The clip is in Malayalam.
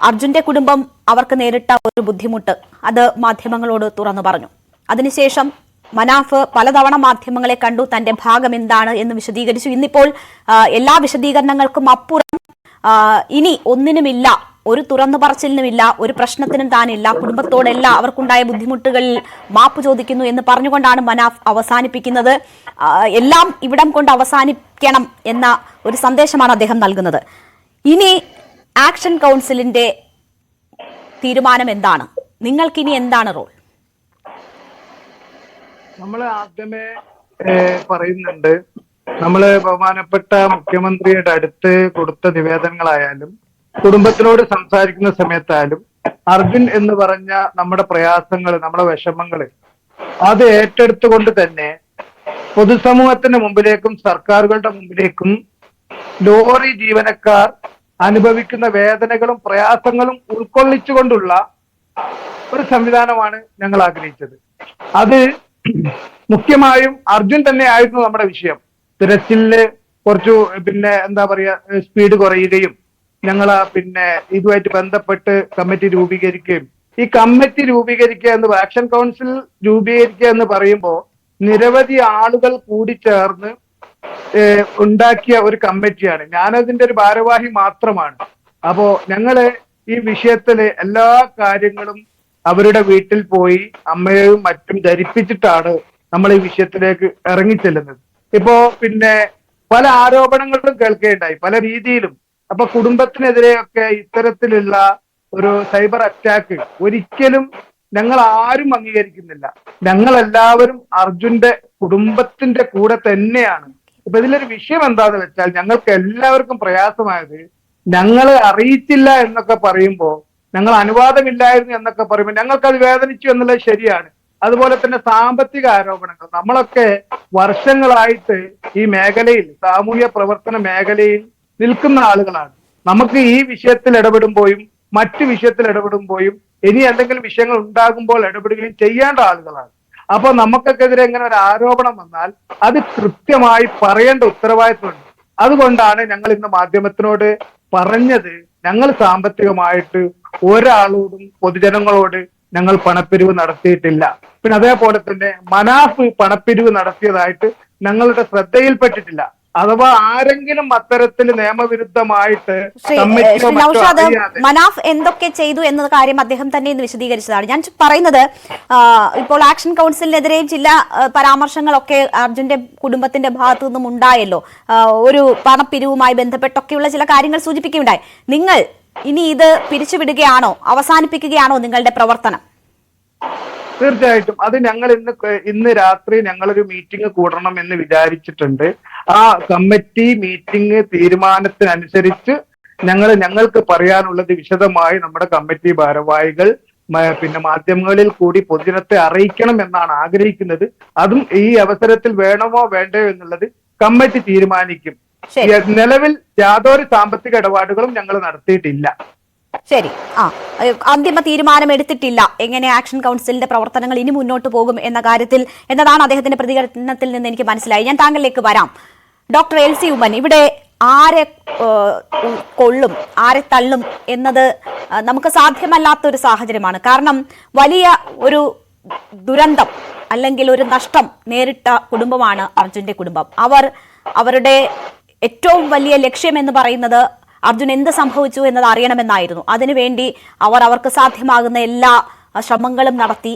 അർജുന്റെ കുടുംബം അവർക്ക് നേരിട്ട ഒരു ബുദ്ധിമുട്ട് അത് മാധ്യമങ്ങളോട് തുറന്നു പറഞ്ഞു. അതിനുശേഷം മനാഫ് പലതവണ മാധ്യമങ്ങളെ കണ്ടു, തന്റെ ഭാഗം എന്താണ് എന്ന് വിശദീകരിച്ചു. ഇന്നിപ്പോൾ എല്ലാ വിശദീകരണങ്ങൾക്കും അപ്പുറം ഇനി ഒന്നിനുമില്ല, ഒരു തുറന്നു പറച്ചിലിനുമില്ല, ഒരു പ്രശ്നത്തിനും താനില്ല, കുടുംബത്തോടെല്ലാം അവർക്കുണ്ടായ ബുദ്ധിമുട്ടുകളിൽ മാപ്പ് ചോദിക്കുന്നു എന്ന് പറഞ്ഞുകൊണ്ടാണ് മനാഫ് അവസാനിപ്പിക്കുന്നത്. എല്ലാം ഇവിടം കൊണ്ട് അവസാനിക്കണം എന്ന ഒരു സന്ദേശമാണ് അദ്ദേഹം നൽകുന്നത്. ഇനി ആക്ഷൻ കൗൺസിലിന്റെ തീരുമാനം എന്താണ്? നിങ്ങൾക്കിനി എന്താണ് റോൾ? നമ്മൾ ആദ്യമേ പറയുന്നുണ്ട്, നമ്മള് ബഹുമാനപ്പെട്ട മുഖ്യമന്ത്രിയുടെ അടുത്ത് കൊടുത്ത നിവേദനങ്ങളായാലും കുടുംബത്തിനോട് സംസാരിക്കുന്ന സമയത്തായാലും അർജുൻ എന്ന് പറഞ്ഞ നമ്മുടെ പ്രയാസങ്ങൾ, നമ്മുടെ വിഷമങ്ങൾ അത് ഏറ്റെടുത്തുകൊണ്ട് തന്നെ പൊതുസമൂഹത്തിന്റെ മുമ്പിലേക്കും സർക്കാരുകളുടെ മുമ്പിലേക്കും ലോറി ജീവനക്കാർ അനുഭവിക്കുന്ന വേദനകളും പ്രയാസങ്ങളും ഉൾക്കൊള്ളിച്ചുകൊണ്ടുള്ള ഒരു സംവിധാനമാണ് ഞങ്ങൾ ആഗ്രഹിച്ചത്. അത് മുഖ്യമായും അർജുൻ തന്നെ ആയിരുന്നു നമ്മുടെ വിഷയം. തിരച്ചിലില് കുറച്ചു സ്പീഡ് കുറയുകയും ഞങ്ങൾ ഇതുമായിട്ട് ബന്ധപ്പെട്ട് കമ്മിറ്റി രൂപീകരിക്കുകയും, ഈ കമ്മിറ്റി രൂപീകരിക്കുക എന്ന് ആക്ഷൻ കൗൺസിൽ രൂപീകരിക്കുക എന്ന് പറയുമ്പോൾ നിരവധി ആളുകൾ കൂടി ചേർന്ന് ഉണ്ടാക്കിയ ഒരു കമ്മിറ്റിയാണ്. ഞാനതിന്റെ ഒരു ഭാരവാഹി മാത്രമാണ്. അപ്പോ ഞങ്ങള് ഈ വിഷയത്തില് എല്ലാ കാര്യങ്ങളും അവരുടെ വീട്ടിൽ പോയി അമ്മയെയും മറ്റും ധരിപ്പിച്ചിട്ടാണ് നമ്മൾ ഈ വിഷയത്തിലേക്ക് ഇറങ്ങിച്ചെല്ലുന്നത്. ഇപ്പോ പല ആരോപണങ്ങളും കേൾക്കുകയുണ്ടായി പല രീതിയിലും. അപ്പൊ കുടുംബത്തിനെതിരെയൊക്കെ ഇത്തരത്തിലുള്ള ഒരു സൈബർ അറ്റാക്ക് ഒരിക്കലും ഞങ്ങൾ ആരും അംഗീകരിക്കുന്നില്ല. ഞങ്ങൾ എല്ലാവരും അർജുന്റെ കുടുംബത്തിന്റെ കൂടെ തന്നെയാണ്. ഇപ്പൊ ഇതിലൊരു വിഷയം എന്താന്ന് വെച്ചാൽ, ഞങ്ങൾക്ക് എല്ലാവർക്കും പ്രയാസമായത് ഞങ്ങളെ അറിയിച്ചില്ല എന്നൊക്കെ പറയുമ്പോ, ഞങ്ങൾ അനുവാദമില്ലായിരുന്നു എന്നൊക്കെ പറയുമ്പോൾ ഞങ്ങൾക്ക് അത് വേദനിച്ചു എന്നുള്ളത് ശരിയാണ്. അതുപോലെ തന്നെ സാമ്പത്തിക ആരോപണങ്ങൾ, നമ്മളൊക്കെ വർഷങ്ങളായിട്ട് ഈ മേഖലയിൽ, സാമൂഹ്യ പ്രവർത്തന മേഖലയിൽ നിൽക്കുന്ന ആളുകളാണ്. നമുക്ക് ഈ വിഷയത്തിൽ ഇടപെടുമ്പോഴും മറ്റു വിഷയത്തിൽ ഇടപെടുമ്പോഴും ഇനി എന്തെങ്കിലും വിഷയങ്ങൾ ഉണ്ടാകുമ്പോൾ ഇടപെടുകയും ചെയ്യേണ്ട ആളുകളാണ്. അപ്പൊ നമുക്കെതിരെ ഇങ്ങനെ ഒരു ആരോപണം വന്നാൽ അത് കൃത്യമായി പറയേണ്ട ഉത്തരവാദിത്വമുണ്ട്. അതുകൊണ്ടാണ് ഞങ്ങൾ ഇന്ന് മാധ്യമത്തിനോട് പറഞ്ഞത്, ഞങ്ങൾ സാമ്പത്തികമായിട്ട് ഒരാളോടും പൊതുജനങ്ങളോട് ഞങ്ങൾ പണപ്പിരിവ് നടത്തിയിട്ടില്ല. പിന്നെ അതേപോലെ തന്നെ മനാഫ് പണപ്പിരിവ് നടത്തിയതായിട്ട് ഞങ്ങളുടെ ശ്രദ്ധയിൽപ്പെട്ടിട്ടില്ല. അഥവാ ആരെങ്കിലും അത്തരത്തിൽ നിയമവിരുദ്ധമായിട്ട് മനാഫ് എന്തൊക്കെ ചെയ്തു എന്ന കാര്യം അദ്ദേഹം തന്നെ ഇന്ന് വിശദീകരിച്ചതാണ്. ഞാൻ പറയുന്നത്, ഇപ്പോൾ ആക്ഷൻ കൗൺസിലിനെതിരെയും ചില പരാമർശങ്ങളൊക്കെ അർജുന്റെ കുടുംബത്തിന്റെ ഭാഗത്തു നിന്നും ഉണ്ടായല്ലോ. ഒരു പണപ്പിരിവുമായി ബന്ധപ്പെട്ടൊക്കെയുള്ള ചില കാര്യങ്ങൾ സൂചിപ്പിക്കുകയുണ്ടായി. നിങ്ങൾ ഇനി ഇത് പിരിച്ചുവിടുകയാണോ, അവസാനിപ്പിക്കുകയാണോ നിങ്ങളുടെ പ്രവർത്തനം? തീർച്ചയായിട്ടും അത് ഞങ്ങൾ ഇന്ന് രാത്രി ഞങ്ങളൊരു മീറ്റിംഗ് കൂടണം എന്ന് വിചാരിച്ചിട്ടുണ്ട്. ആ കമ്മിറ്റി മീറ്റിംഗ് തീരുമാനത്തിനനുസരിച്ച് ഞങ്ങൾക്ക് പറയാനുള്ളത് വിശദമായി നമ്മുടെ കമ്മിറ്റി ഭാരവാഹികൾ മാധ്യമങ്ങളിൽ കൂടി പൊതുജനത്തെ അറിയിക്കണം എന്നാണ് ആഗ്രഹിക്കുന്നത്. അതും ഈ അവസരത്തിൽ വേണമോ വേണ്ടയോ എന്നുള്ളത് കമ്മിറ്റി തീരുമാനിക്കും. നിലവിൽ യാതൊരു സാമ്പത്തിക ഇടപാടുകളും ഞങ്ങൾ നടത്തിയിട്ടില്ല. ശരി, അന്തിമ തീരുമാനം എടുത്തിട്ടില്ല എങ്ങനെ ആക്ഷൻ കൗൺസിലിന്റെ പ്രവർത്തനങ്ങൾ ഇനി മുന്നോട്ട് പോകും എന്ന കാര്യത്തിൽ എന്നതാണ് അദ്ദേഹത്തിന്റെ പ്രതികരണത്തിൽ നിന്ന് എനിക്ക് മനസ്സിലായി. ഞാൻ താങ്കളിലേക്ക് വരാം. ഡോക്ടർ എൽസി ഉമ്മൻ, ഇവിടെ ആരെ കൊള്ളും ആരെ തള്ളും എന്നത് നമുക്ക് സാധ്യമല്ലാത്തൊരു സാഹചര്യമാണ്. കാരണം വലിയ ഒരു ദുരന്തം അല്ലെങ്കിൽ ഒരു നഷ്ടം നേരിട്ട കുടുംബമാണ് അർജുന്റെ കുടുംബം. അവരുടെ ഏറ്റവും വലിയ ലക്ഷ്യം എന്ന് പറയുന്നത് അർജുൻ എന്ത് സംഭവിച്ചു എന്നത് അറിയണമെന്നായിരുന്നു. അതിനുവേണ്ടി അവർക്ക് സാധ്യമാകുന്ന എല്ലാ ശ്രമങ്ങളും നടത്തി.